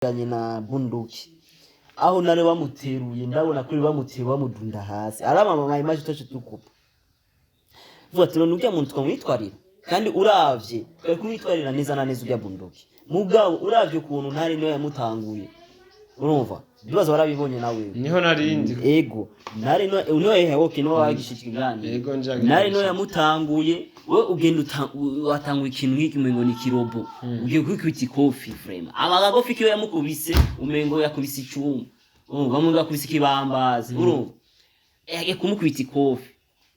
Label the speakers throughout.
Speaker 1: yanye na bunduki aho nare bamuteruye ndabona kuri bamuteruye bamudunda hasi arama mama image toche tukupa vuga ati none ujya muntu twamwitwarira kandi uravye twe kumwitwarira neza na neza ujya bunduki mugabo uravye ukuntu ntari niyo yamutanguye urumva bibazo barabibonye nawe
Speaker 2: niho narindi
Speaker 1: ego nari no hehoke no wagishikigani
Speaker 2: ego njage
Speaker 1: nari no yamutanguye we ugenda watangwa ikintu nk'iki umengo ni kirobo ugiye kwikubita ikofi frame amagagofi kiyo yamukubise umengo yakubise icuma bamwe gakubise kibambazi urumva kumukubita ikofi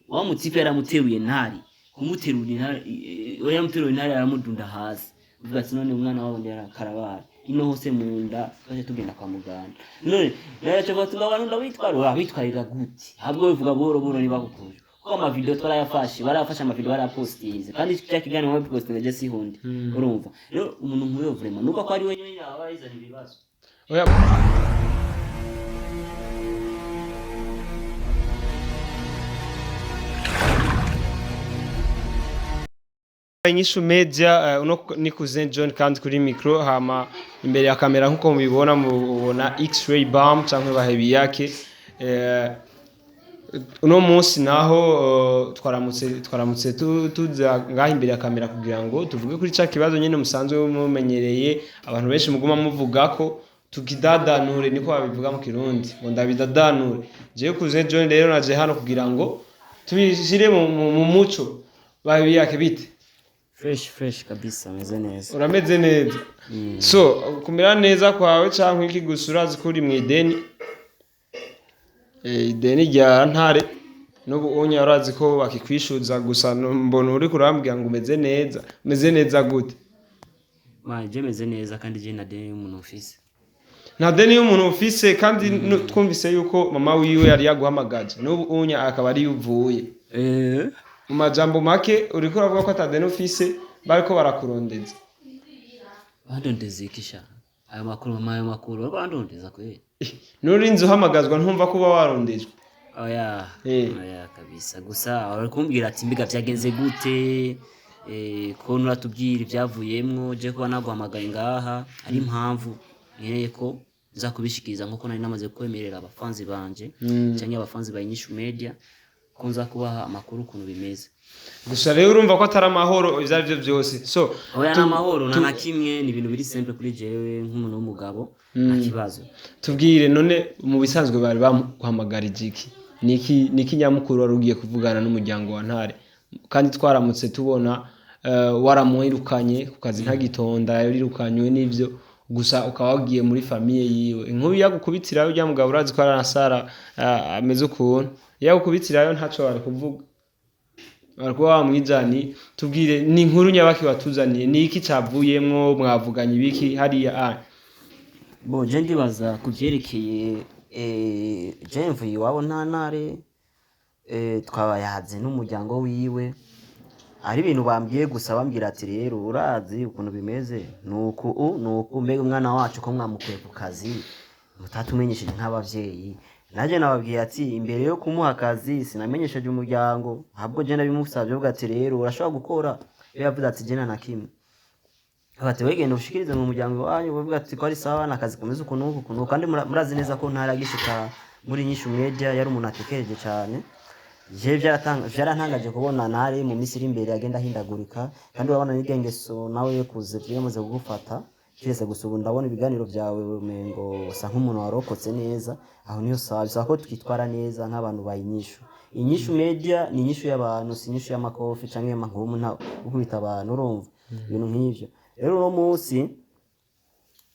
Speaker 1: wa mutipe yaramuteruye ntari kumuterura intari we yamuteruye intari aramudunda hasi uvuga ati none umwana wabo ndarakarabara ino hose munda twaje tugenda kwa muganga none yaracho batunga abantu ndabitwara bitwarira gute habwo bivuga boro ni bagukuje ko ama video twarayafashe barafasha ama video barapostize kandi cya kigani web posting je sihundi urumva rero umuntu nk'uyo vraiment nuko ko ari we nyine abayizana ibibazo
Speaker 2: oya Inyishu media uno ni Cousin John kandi kuri micro hama imbere ya kamera nkuko mubibona mubona X-ray bomb cyangwa bahebi yake uno munsi naho twaramutse tuza ngaho imbere ya kamera kugira ngo tuvuge kuri cya kibazo nyine musanzwe mumenyereye abantu benshi muguma muvuga ko tukidadanure niko babivuga mu Kirundi ngo ndabidadanure je Cousin John rero naje hano kugira ngo tubishire mu muco bahebi yake bite
Speaker 1: fresh kabisa meze neza
Speaker 2: urameze neza so kumera neza kwawe cyangwa iki gusura zikuri mu ideni ideni rya ntare n'ubu unya urazi ko bakikwishuza gusa mbona uri kurambwira ngo umeze neza gute
Speaker 1: je meze neza kandi je na deni y'umuntu ufise
Speaker 2: nta deni y'umuntu ufise kandi twumvise yuko mama wiwe yari yaguhamagaje n'ubu unya akaba ari yuvuye mu majambo make uriko uravuga ko atadeni ufise bariko barakurondeza
Speaker 1: bandondeze ikisha ayo makuru bandondeza kweli
Speaker 2: nurinzi uhamagazwa ntumva kuba warondejwe
Speaker 1: oya kabisa gusa barakumbwira ati mbiga byagenze gute ko nuratubwira ibyavuyemwo je kuba naguhamagaye ngaha ari impamvu nkereye ko nza kubishikiriza nkuko nari namaze kwemerera abafanzi banje cyangwa abafanzi ba Inyishu Media kunza kubaha amakuru ukuntu bimeze
Speaker 2: gusa rero urumva ko atari amahoro ivyarivyo byose so
Speaker 1: oya namahoro na kimwe ni ibintu biri simple kuri jewe nk'umuntu w'umugabo akibazo
Speaker 2: tubwire none mu bisanzwe bari bamuhamagara iki niki nyamukuru wari ugiye kuvugana n'umuryango wa ntare kandi twaramutse tubona waramwirukanye ku kazi ntagitonda yarirukanywe n'ivyo gusa ukaba wagiye muri famille yiwe inkuru yagukubitirayo ujya mugabo urazi ko aranasara ameze ukuntu yagukubitirayo ntaco bari kuvuga ariko wamwijani tubwire ni inkuru nyabaki watuzaniye niki cyavuyemwo mwavuganye ibiki hariya
Speaker 1: bo je ndibaza kuvyerekeye je mvuye wabo ntantare twabayaze n'umuryango wiwe ari ibintu bambwiye gusa bambwira ati rero urazi ukuntu bimeze nuko mbega umwana wacu ko mwamukuye ku kazi mutatumenyesheje nk'abavyeyi naje nababwiye ati imbere yo kumuha akazi sinamenyesheje umuryango ahubwo je ndabimusavye uvuga ati rero urashobora gukora yavuze ati je na kimwe ati wegenda ushikirize mu muryango wanyu uvuga ati ko ari sawa nakazi kameze ukuntu kandi murazi neza ko ntara gishika muri Inyishu Media yari umuntu atekereje cyane je byarantangaje kubona ntare mu misiri imbere agenda hindagurika kandi urabona n'igengeso nawe yo kuze byamaze kugufata cyese gusubu ndabona ibiganiro byawe umengo usa nk'umuntu warokotse neza aho niyo sawa ko twitwara neza nk'abantu bayinyishu Inyishu Media ni inyishu y'abantu si inyishu y'amakofi canke y'amahumu nta ukubita abantu urumva ibintu nk'ivyo rero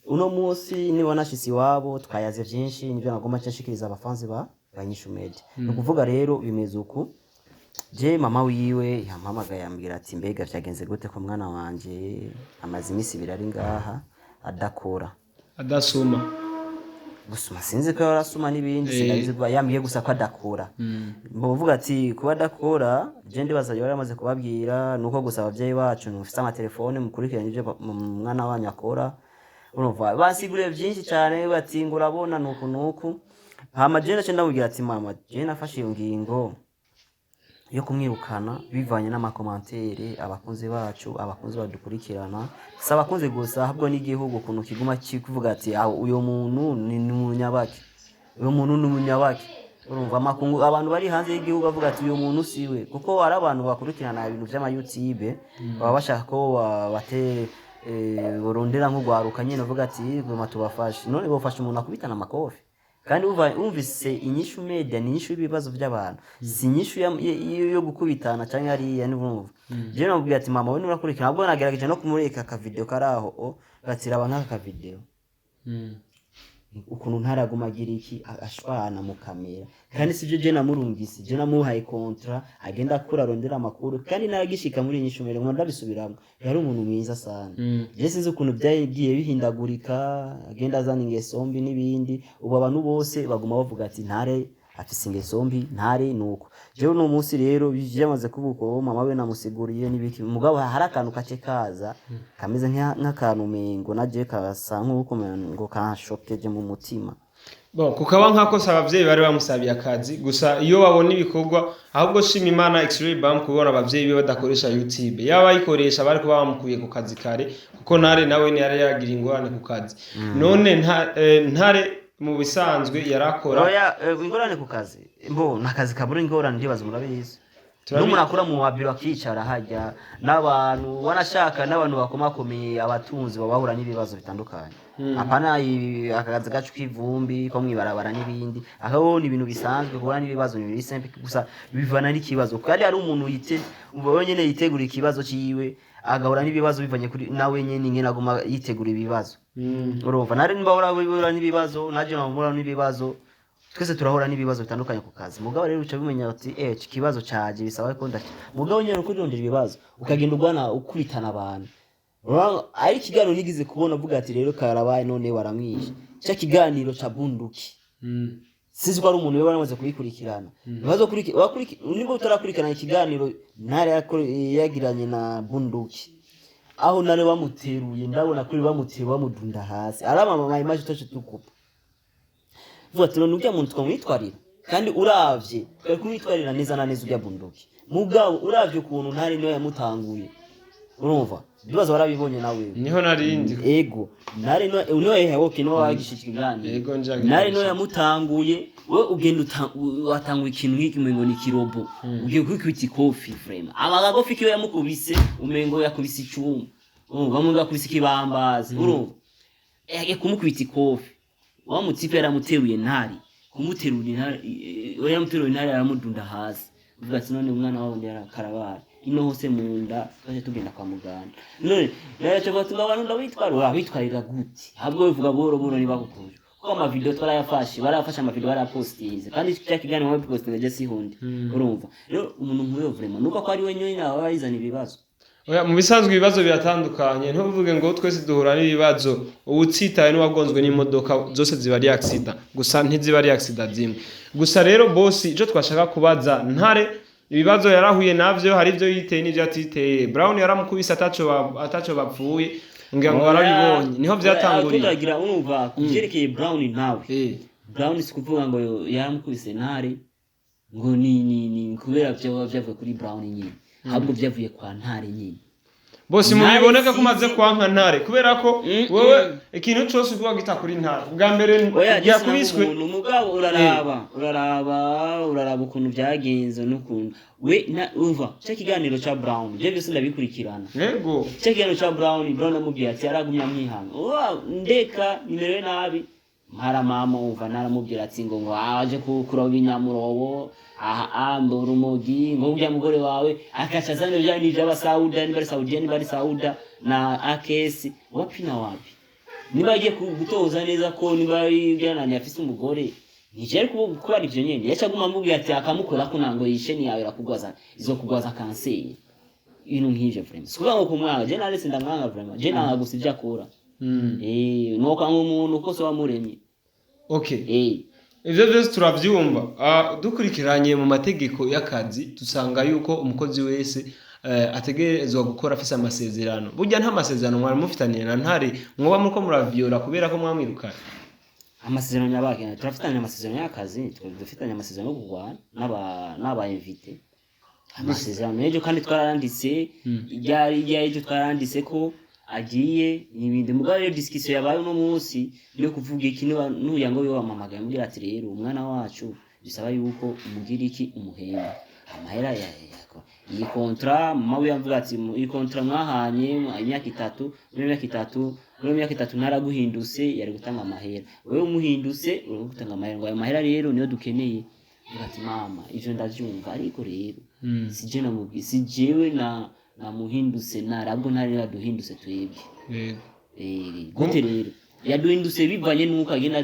Speaker 1: uno munsi niba nashisi wabo twayaze byinshi nibyo nagomba cyashikiriza abafanzi ba Inyishu Media no kuvuga rero bimeze uku je mama wiwe yampamagaye yambwira ati mbega byagenze gute ko mwana wanje amazi imisi birari ngaha adakora
Speaker 2: adasuma
Speaker 1: gusuma sinzi ko yarasuma n'ibindi sinabizwa yambwiye gusa ko adakora mvuga ati kuba adakora je ndibaza yari amaze kubabwira nuko gusa abavyeyi bacu ntufite amatelefone mukurikiranye ibyo mwana wanyu akora urumva basiguriye byinshi cyane bati ngo urabona nuko hama je ndamubwira ati mama je nafashe iyo ngingo yo kumwirukana bivanye n'amakomantere abakunzi bacu abakunzi badukurikirana si abakunzi gusa ahubwo n'igihugu ukuntu kiguma kivuga ati uyu muntu ni umunyabaki uyu muntu ni umunyabaki urumva amakungu abantu bari hanze y'igihugu bavuga ati uyu muntu siwe kuko ari abantu bakurikirana ibintu by'ama YouTube baba bashaka ko burondera nk'ugwaruka nyine uvuga ati guma tubafashe none bofasha umuntu akubitana amakofi kandi umvise inyishu media ni inyishu y'ibibazo by'abantu si inyishu yo gukubitana cyangwa ari ya n'ubumva je nabwiye ati mama we nurakurikirana ahubwo nagerageje no kumureka aka video karaho gatsiraba nk'aka video ukuntu ntaraguma agira iki ashwana mu kamera kandi sivyo je namurungise je namuhaye contrat agenda akura arondera amakuru kandi naragishika muri inyishu mere ngo ndabisubiramo yari umuntu mwiza sana je sinzi ukuntu byagiye bihindagurika agenda azana ingeso mbi n'ibindi ubu abantu bose baguma bavuga ati ntare afise ingeso mbi ntare nuko jewe no munsi rero byamaze kubuko mama we namusiguriye n'ibiki mugabo hari akantu kace kaza kameze nk'akantu mengo naje kasa nk'uko ngo kanshokeje mu mutima
Speaker 2: bon kukaba nk'akosa abavyeyi bari bamusabiye akazi gusa iyo babona ibikorwa ahubwo shima Imana X-Ray Bam kubona abavyeyi be badakoresha YouTube yaba ayikoresha bari kuba bamukuye ku kazi kare kuko ntare nawe ni yari yagira ingorane ku kazi none ntare mu bisanzwe yarakora
Speaker 1: oya ingorane ku kazi nakazi kabura ingorane ndibaza murabizi n'umuntu akora mu wabiro akicara hajya n'abantu wanashaka n'abantu bakomakomeye abatunzi babahura n'ibibazo bitandukanye apana akazi gacu k'ivumbi ko mwibarabara n'ibindi aho ni ibintu bisanzwe kubona n'ibibazo ni simple gusa bivana n'ikibazo kandi ari umuntu nyene yitegura ikibazo ciwe agahura n'ibibazo bivanye kuri nawe nyene ngena aguma yitegura ibibazo urumva nari mbahura n'ibibazo naje nahura n'ibibazo twese turahura n'ibibazo bitandukanye ku kazi mugabo rero uca bimenya ati ikibazo caje bisaba ko ndaki mugabo nyene uko urondera ibibazo ukagenda ugwana ukubitana abantu ari kiganiro nigize kubona avuga ati rero karabaye none waramwishe cya kiganiro ca bunduki sinzi ko ari umuntu we waramaze kubikurikirana ibibazo niba utarakurikirana ikiganiro ntare yagiranye na bunduki aho nare bamuteruye ndabona kuri bamuteruye bamudunda hasi aramama image toche tukupa vuga ati none ujya muntu twamwitwarira kandi uravye twari kumwitwarira neza na neza ujya bunduki mugabo uravye ukuntu ntare niyo yamutanguye urumva bibazo barabibonye nawe
Speaker 2: niho narindi
Speaker 1: ego nare no yehoke no wagishikiganye
Speaker 2: ego njage
Speaker 1: nare no yamutanguye we ugenda watanguye ikintu nk'iki umengo ni kirobo ugiye kwikubita ikofi frame abaga kofi kiyo yamukubise umengo yakubise icyuma bamunga kubise kibambazi urumva yage kumukubita ikofi wa mutipe yaramuteruye ntari kumuterura ntari we yamuteruye ntari aramudunda hasi uvuga ati none umwana wawe ndera karabara ino hose munda twaje tugenda kwa muganga none yaje batuma abantu ndabitwara bitwarira guti habwo bivuga boro niba gukuje ko ama video twarayafashe barafasha ama video barapostize kandi cya kiganiro web posting je sihundi urumva rero umuntu nk'uyo vraiment nuko ko ari we nyine nawe bayizana ibibazo
Speaker 2: oya mu bisanzwe ibibazo biratandukanye ntuvuge ngo twese duhura n'ibibazo ubutsitaye n'uwagonzwe n'imodoka zose ziba ari accident gusa ntiziba ari accident zimwe gusa rero boss ico twashaka kubaza ntare ibibazo yarahuye navyo hari ivyo yiteye n'ivyo atiteye Brown yaramukubise ataco bapfuye ngira ngo barabibonye niho vyatanguriye
Speaker 1: turagira umva kujerekeye Brown nawe Brown sikuvuga ngo yaramukubise ntare ngo ni kubera byavuye kuri Brown nyine habwo byavuye kwa ntare nyine
Speaker 2: bose mubiboneka ko maze kwanka ntare kubera ko wewe ikintu cyose uvuga gita kuri ntare bwa mbere yakubiswe
Speaker 1: umugabo uraraba ukuntu byagenze n'ukuntu we umva cyo kiganiro cha Brown je byose ndabikurikirana
Speaker 2: yego
Speaker 1: cyo kiganiro cha Brown amubwiye ati yaragumya mwihanga ndeka nimero nabi mpara mama umva naramubwira ati ngo aje kuroba inyamurobo mbura umugi ngo ujya mugore wawe akashazana bya nije abasauda ni bari Saudiya ni bari Sauda na AKS wapi na wapi niba agiye gutoza neza ko niba byananye afise umugore nije ari kuba ivyo nyene yacaguma amubwira ati akamukora ko nango yishe ni yawe rakugwaza izo kugwaza kanseri ino nkije vraiment sikuba ngo kumwaga je narese ndamwanga vraiment je nanga gusivya akora nuko nk'umuntu kose wamuremye
Speaker 2: okay ivyo byose turavyumva dukurikiranye mu mategeko y'akazi dusanga yuko umukozi wese ategerezwa gukora afise amasezerano burya nta masezerano mwari mufitaniye na ntare mwoba muko muravyola kubera ko mwamwirukana
Speaker 1: amasezerano y'abagena turafitanye amasezerano y'akazi dufitanye amasezerano yo kugwana n'aba invite amasezerano y'ejo kandi twaranditse iryo twaranditse ko agiye n'ibindi mugabo rero discussion yabaye uno munsi yo kuvuga iki n'uya ngo wamamagaye mubwira ati rero umwana wacu bisaba yuko umugira iki umuhemba amahera yako iyi kontra mama we yavuga ati iyi kontra mwahanye imyaka 3 muri imyaka 3 naraguhinduse yari gutanga amahera wewe umuhinduse uri gutanga amahera ngo ayo mahera rero niyo dukeneye ati mama ivyo ndavyumva ariko rero sije namubwi sijewe na muhinduse narabwo ntari yaduhinduse twebwe gute rero yaduhinduse bivanye nuko agenda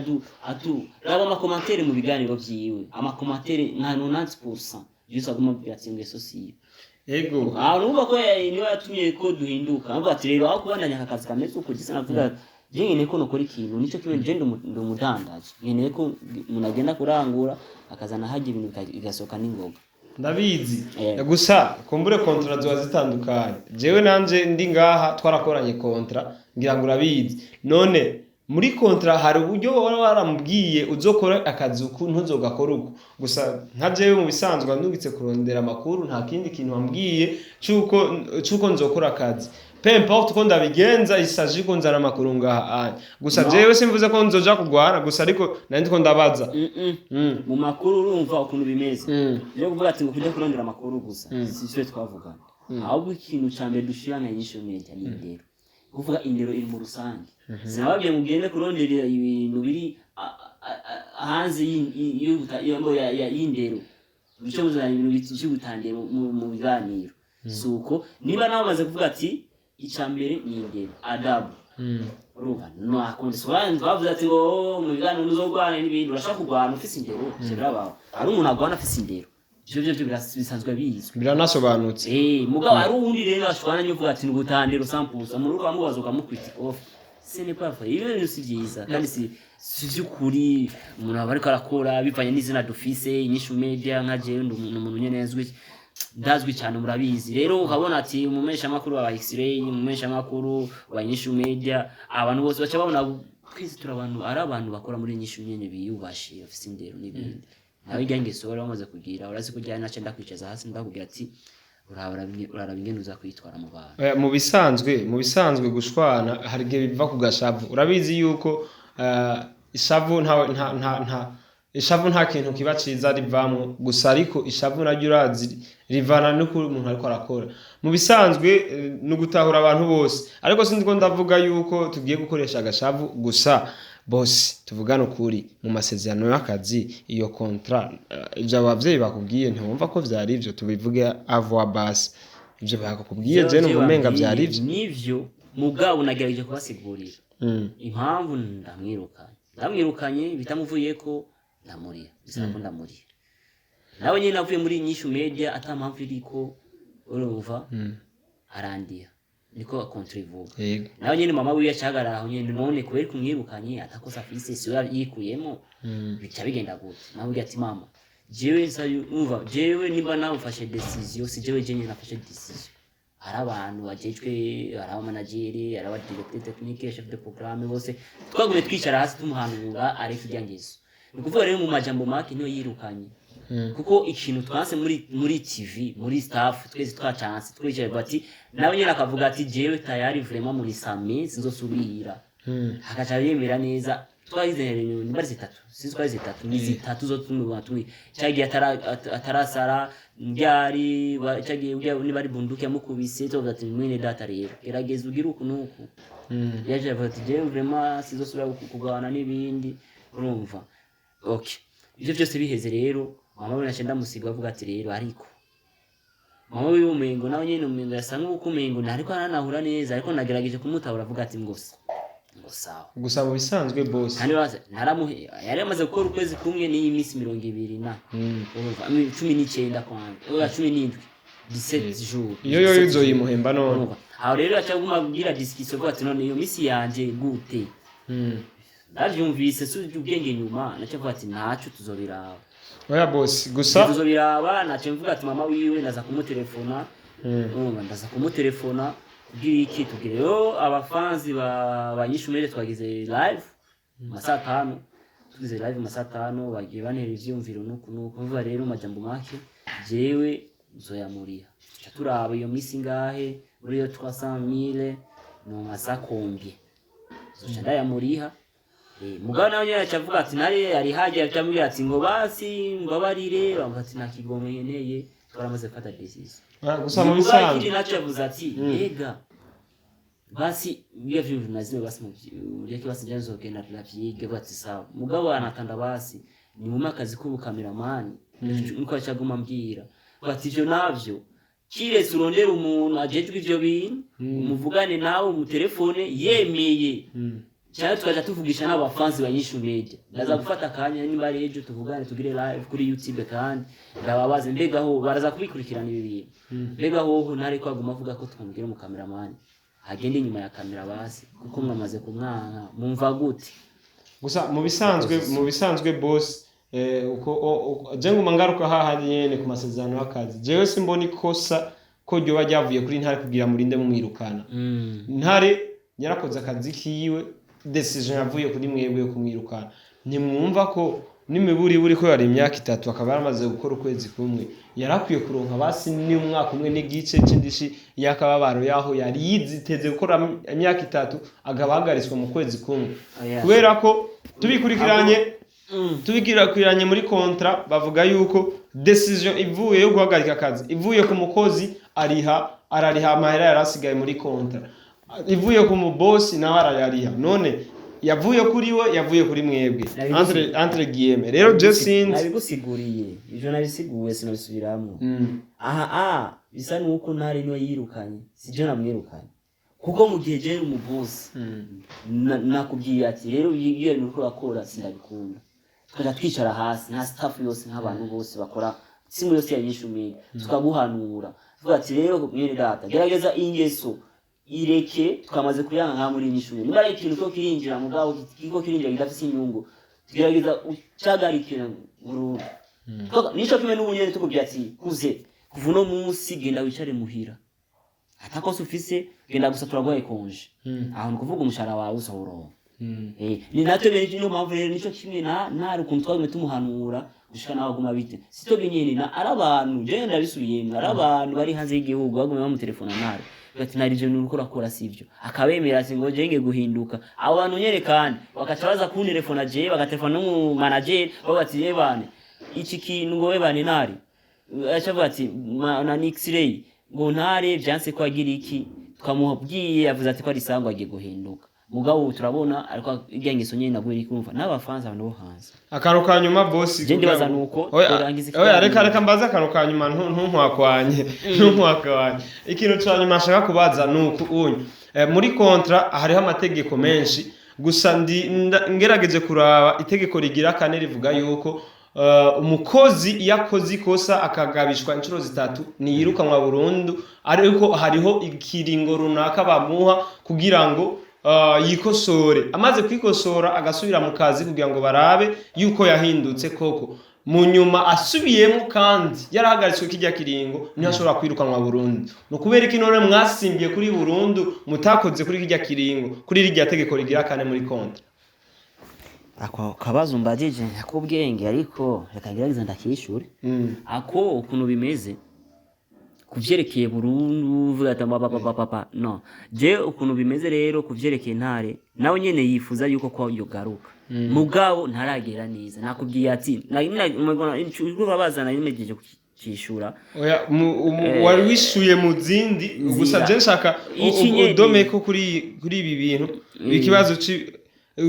Speaker 1: raba amakomantere mu biganiro vyiwe amakomantere nka 90% juste aguma byatsinge sosiyo
Speaker 2: ego
Speaker 1: nuba ko niyo yatumye ko duhinduka avuga ati rero aho kubandanya akazi kameze uko gisa navuga jenge ko nokora ikintu nico kimwe je ndumudandaje nkeneye ko umuntu agenda kurangura akazana haje ibintu igasoka n'ingoga
Speaker 2: ndabizi gusa kumbure kontra ziba zitandukanye jewe nanje ndi ngaha twarakoranye kontra ngira ngo urabizi none muri kontra hari uburyo waramubwiye uzokora akazi uku ntuzogakora uko gusa nka jewe mu bisanzwe ndungitse kurondera amakuru nta kindi kintu wambwiye cyuko nzokora akazi peu importe ko ndabigenza isaje ko nzana amakuru ngaha gusa jewe simvuze ko nzoja kugwana gusa ariko nandi ko ndabaza
Speaker 1: mu makuru urumva ukuntu bimeze yo kuvuga ati ngo kujya kurondera amakuru gusa sicyo twavugana ahubwo ikintu cyambere dushirana yisho media ni indero kuvuga indero iri mu rusange sinababye mugende kurondera ibintu biri hanze y'indero bico muzana ibintu by'ubutandero mu biganiro suko niba nawe maze kuvuga ati icambere ni indero adabu uruva no akonde swanze bavuze ati ngo mu biganiro uzogwana n'ibindi urashaka kugwana ufise indero kirabaho ari umuntu agwana afise indero byo bisanzwe bizwe
Speaker 2: biranasobanutse
Speaker 1: mugabo ari uwundi rero ashwana n'uvuga ati n'ubutandero sampusa mu rugo amubaza ukamucritique off ce n'est pas vrai ibyo ni byiza kandi si byukuri umuntu aba ariko arakora bivanye n'izina dufise inyishu media nka je umuntu nyenezwe ndazwi cyane murabizi rero ukabona ati umumesha makuru wa X-ray umumesha makuru wa inyishu media abantu bose bacha babona twese turabantu ari abantu bakora muri inyishu nyene biyubashye ofisi ndero n'ibindi nawe igange sora bamaze kugira urazi kujyana nace ndakwicaza hasi ndakubwira ati uraraba ingene uza kwitwara mu bantu
Speaker 2: mu bisanzwe gushwana hari gihe biva ku gashavu urabizi yuko ishavu nta kintu kiba ciza rivamwo gusa ariko ishavu naryo urazi rivana nuko umuntu ariko arakora mu bisanzwe no gutahura abantu bose ariko sindi ko ndavuga yuko tugiye gukoresha agashavu gusa boss tuvugana ukuri mu masezerano y'akazi iyo kontra ibyo abavyeyi bakubwiye ntiwumva ko vyari ivyo tubivuge avoir base ibyo bakubwiye je no mumenga vyari ivyo
Speaker 1: nivyo mugabo nagerageje kubasigurira impamvu ndamwirukanye bitamuvuye ko ndamuriya bisaba ndamuriya nawe nyine navuye muri inyishu media atampamvu iriko urumva arandiya niko contrivu nawe nyine mama wiya cyagarara aho nyine none kubera kumwirukanye atakosa afise siwe yikuyemo bica bigenda gute nawe ugira ati mama jewe umva jewe niba nawe ufashe decision si jewe nyine nafashe decision hari abantu bajejwe hari abamanageri hari abadirecteur technique chef de programme bose twagume twicara hasi tumuhanura ariko iryangizo nikuvuga rero mu majambo make niyo yirukanye kuko ikintu twanse muri TV muri staff twese twachanse twicaye bati nawe nyine akavuga ati jewe tayari vraiment muri same sinzosubira hakaca yemera neza twayize nimbari zitatu sizwa zitatu ni zitatu zo tumwe cyagiye atarasara ndyari cyagiye nibari bunduki amukubise to ati mwene data rero gerageza ugira ukunuku yaje ati jewe vraiment sinzosubira kugana n'ibindi urumva okay ivyo byose biheze rero mama we nacenda musiga avuga ati rero ariko mama we umengo nawe nyene umengo yasanga uko umengo ariko aranahura neza ariko nagerageje kumutahura avuga ati ngosa sawa
Speaker 2: gusa mu bisanzwe boss
Speaker 1: kandi baza naramuhe yari amaze gukora ukwezi kumwe ni imisi 20 na urumva 19 kwanza oya 17 17 jours
Speaker 2: iyo izoyimuhemba none
Speaker 1: aho rero acaguma kugira discussion ko ati none iyo misi yanje gute ndavyumvise suje ubwenge nyuma nacavuga ati nacu tuzobiraba
Speaker 2: oya boss gusa
Speaker 1: tuzobiraba nace mvuga ati mama wiwe ndaza kumutelefona ndaza kumutelefona kugira iki tugire yo abafanzi banyishumere twagize live masaa 5 tugize live masaa 5 bagiye banera ivyumviro nuko mvuga rero majambo make jewe nzoyamuriha ca turaba iyo misi ngahe muri iyo 300,000 no masakombye zoca ndayamuriha mugabo nawe nyene acavuga ati nari ari hagiye atamubwira ati ngo basi mbabarire bavuga ati nta kigomwe nkeneye twaramaze gufata decision
Speaker 2: gusa mu bisanzwe
Speaker 1: ikindi naco yavuze ati yega basi iyo vyo nazime basi mureke basi njye nzogenda tunavyige bati sawa mugabo anatanda basi ni mu makazi k'ubukameramani niko acaguma mbwira bati ivyo navyo kiretse urondera umuntu ajejwe ivyo bintu umuvugane nawe mu telefone yemeye cyane tukaja tuvugisha n'abafanzi banyishu media ndaza gufata akanya nimba ari ejo tuvugane tugire live kuri YouTube kandi ndababaze mbega ho baraza kubikurikirana ibi bintu mbega ho ntari kwaguma avuga ko twamubwira mu cameraman agende inyuma ya kamera basi kuko mwamaze kumwanka mumva gute
Speaker 2: gusa mu bisanzwe boss uko je nguma ngaruka hahandi nyene ku masezerano y'akazi jewe simbona ikosa ko ryo bajyavuye kuri ntare kugira murinde mu mwirukana ntare yarakoze akazi kiwe decision yavuye kuri mwebwe yo kumwirukana ntimwumva ko nimiburi buri ko yari imyaka 3 akaba yaramaze gukora ukwezi kumwe yarakwiye kuronka basi ni umwaka umwe n'igice c'indishi yakababaro yaho yari yiziteze gukora imyaka 3 agabahagariswa mu kwezi kumwe kubera ko tubikirakiranye muri kontra bavuga yuko decision ivuye yo guhagarika akazi ivuye ku mukozi arariha amahera yarasigaye muri kontra ivuye ku mubosi nawe arayariha none yavuye kuri we yavuye kuri mwebwe entre guillemets rero je sinzi
Speaker 1: nabigusiguriye ivyo nabisiguye sinabisubiramwo bisa nuko ntari niwe yirukanye sije namwirukanye kuko mu gihe je umubosi nakubwiye ati rero iyo nuko rakora sindabikunda tukaja twicara hasi nta staff yose nk'abantu bose bakora simu yose yanyishumiye tukaguhanura tuvuga ati rero mwene data gerageza ingeso ireke tukamaze kuyanga nka muri nyishumiye niba ari ikintu cyo kirinjira mugabo kiko kirinjira gidafise inyungu tugerageza ucagarikira burundu nico kimwe n'ubunyene tukubye ati kuze kuva no munsi genda wicare muhira atakose ufise genda gusa turagoye konje aho nukuvuga umushara wawe usohoronka ni natwe bene no mpamvu rero nico kimwe na rukuntu twagumye tumuhanura gushika nawe aguma bite sito binyene na arabantu je ndabisubiyemwe arabantu bari hanze y'igihugu bagumye bamutelefona nare gati narije nuko rakora sivyo akabemera ati ngo jenge guhinduka abo bantu nyere kandi bakaca baza ku telefona je bagatelefona no manager bagati yebane iki kintu ngo webane nari achavuga ati na X-ray ngo ntare byanse ko agira iki twamuhabwiye yavuze ati ko ari sangwa agiye guhinduka mugabo turabona ariko igengeso nyene nagwe iri kumva n'abafanza abantu bo hanze
Speaker 2: akaruka nyuma boss
Speaker 1: je ndibaza nuko
Speaker 2: turangiza oya reka mbaza akaruka nyuma ntunkwanye ikintu cyanyuma nshaka kubaza nuko unyu muri kontra hariho amategeko menshi gusa ngerageje kuraba itegeko rigira kane rivuga yuko umukozi yakoze ikosa akagabishwa inshuro 3 niyirukanwa burundu ariko hariho ikiringo runaka bamuha kugira ngo yikosore amaze kwikosora agasubira mu kazi kugira ngo barabe yuko yahindutse koko mu nyuma asubiyemo kandi yarahagaritswe kijya kiringo niho ashobora kwirukanwa burundu no kubera iki none mwasimbiye kuri burundu mutakoze kuri kijya kiringo kuri rijya tegeko rigira kane muri kontra
Speaker 1: ako kabazo mbajije akubwenge ariko rekagerageza ndakishure ako ukuntu bimeze kuvyerekeye burundu vuga ati papa no je ukuntu bimeze rero kuvyerekeye ntare nawe nyene yifuza yuko kwa yogaruka mugabo ntaragera neza nakubwiye ati icyo babazana nimejeje kukishura
Speaker 2: oya wari wishuye mu zindi gusa je nshaka udome ko kuri ibi bintu ikibazo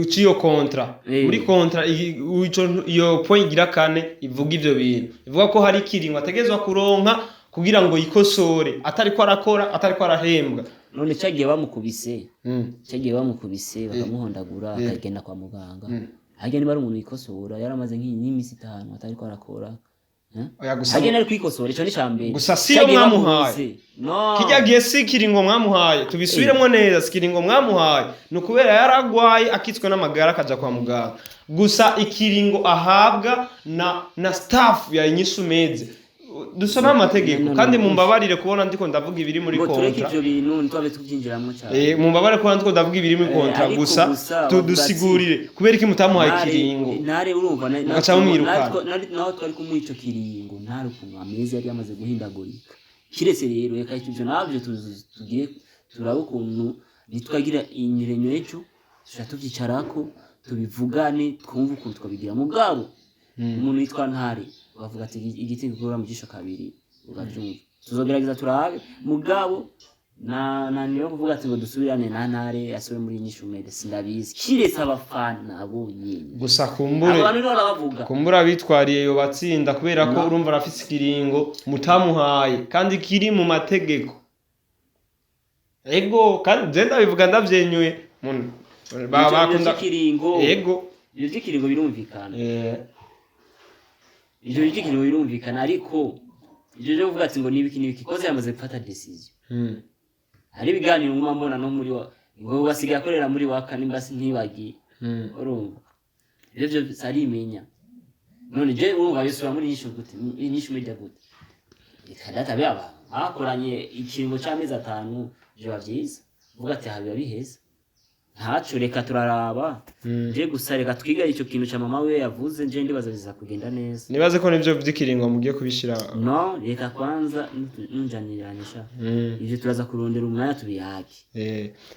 Speaker 2: uciyo kontra muri kontra iyo point gira kane ivuga ivyo bintu ivuga ko hari kiringo ategezwa kuronka kugira ngo yikosore atari ko arakora atari ko arahembwa
Speaker 1: none cyagiye bamukubise bakamuhondagura akagenda kwa muganga hagenda bari umuntu yikosora yaramaze nk'imisi 5 atari ko arakora hagenda ari kwikosora ico ni cyambere
Speaker 2: gusa siyo mwamuhaye kijyagiye si kiringo mwamuhaye tubisubiremo neza sikiringo mwamuhaye no kubera yaragwaye akitswe n'amagara akaja kwa muganga gusa ikiringo ahabwa na staff ya Inyisumeze dusome amategeko kandi mumbabarire kubona ndiko ndavuga ibiri muri
Speaker 1: ngo tureke
Speaker 2: kontra
Speaker 1: ivyo bintu ntitwabe tubyinjiramo cyane
Speaker 2: mumbabarire kubona ndiko ndavuga ibiri muri kontra
Speaker 1: ariko
Speaker 2: gusa
Speaker 1: gusa
Speaker 2: tudusigurire kubera iki mutamuhaye ikiringo
Speaker 1: ntare urumva
Speaker 2: Mugaca mumwirukana.
Speaker 1: naho twari kumuha ico kiringo ntare ukuntu amezi yari yamaze guhindagurika kiretse rero reka ivyo navyo tugiye turaba ukuntu nitwagira inyirenyo ejo tushaka tuvyicarako tubivugane twumve ukuntu twabigira mugabo umuntu yitwa ntare bavuga ati igiti gikora mu jisho kabiri ugavyumva tuzogerageza turabe mugabo niyo kuvuga ati ngo dusubirane na ntare asubire muri nyishumede sindabizi kiretse abafana bonyene
Speaker 2: gusa kumbure
Speaker 1: abantu niho bavuga
Speaker 2: kumbura bitwariye yo batsinda kubera ko urumva arafise ikiringo mutamuhaye kandi kiri mu mategeko ego kandi zenda bivuga ndavyenyuye bakunda
Speaker 1: kiringo
Speaker 2: ego
Speaker 1: ivyo vy'ikiringo birumvikana ivyo vy'ikiringo birumvikana ariko ivyo byo kuvuga ati ngo nibiki koze yamaze gufata decision hari ibiganiro nguma mbona no muri ngo basigaye akorera muri waka nimbasi ntibagiye urumva ivyo byo sarimenya none je urumva yosura muri nyishu gute nyishu media gute ikadata byaba bakoranye ikiringo c'amezi 5 je bavyiza vuga ati habiba biheza ntacu reka turaraba je gusa reka twiga ico kintu ca mama we yavuze nje ndibaza biza kugenda neza
Speaker 2: nibaze ko nivyo vy'ikiringo mugiye kubishira
Speaker 1: no reka kwanza nunjaniranisha ivyo turaza kurondera umwanya tubiyake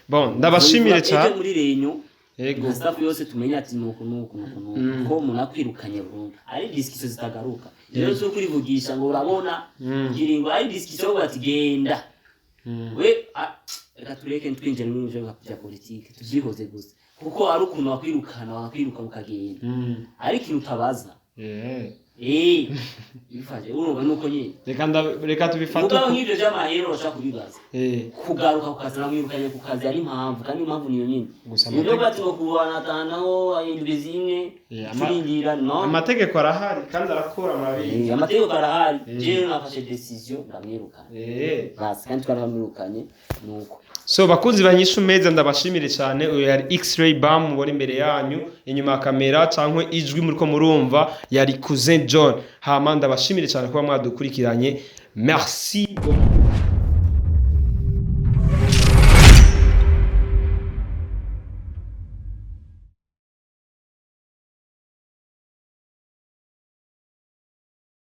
Speaker 2: bon ndabashimire cyane
Speaker 1: muri renyo
Speaker 2: ego
Speaker 1: staff yose tumenya ati nuko ko umuntu akwirukanye burundu ari discussion zitagaruka rero zo kurivugisha ngo urabona kiringo ari discussion ngo ati genda we reka tureke twinjira muri byo bya politike tuvyihoze gusa kuko ari ukuntu wakwirukana wakwiruka ukagenda ari ikintu utabaza bifaje urumva nuko nyine
Speaker 2: reka tubifata
Speaker 1: uko nk'ibyo by'amahero bashaka kubibaza kugaruka kukazana mwirukanye ku kazi ari impamvu kandi impamvu niyo nyine nibyo bati ngo kubanatanaho ayindwi zimwe turindira no
Speaker 2: amategeko arahari kandi arakora amabizi
Speaker 1: amategeko arahari je nafashe decision ndamwirukana basi kandi twaramwirukanye nuko
Speaker 2: so bakunzi banyishu meza ndabashimire cyane uyu yari X-Ray Bam mubona imbere yanyu inyuma ya kamera cankwe ijwi muriko murumva yari Cousin John hama ndabashimire cyane kuba mwadukurikiranye merci beaucoup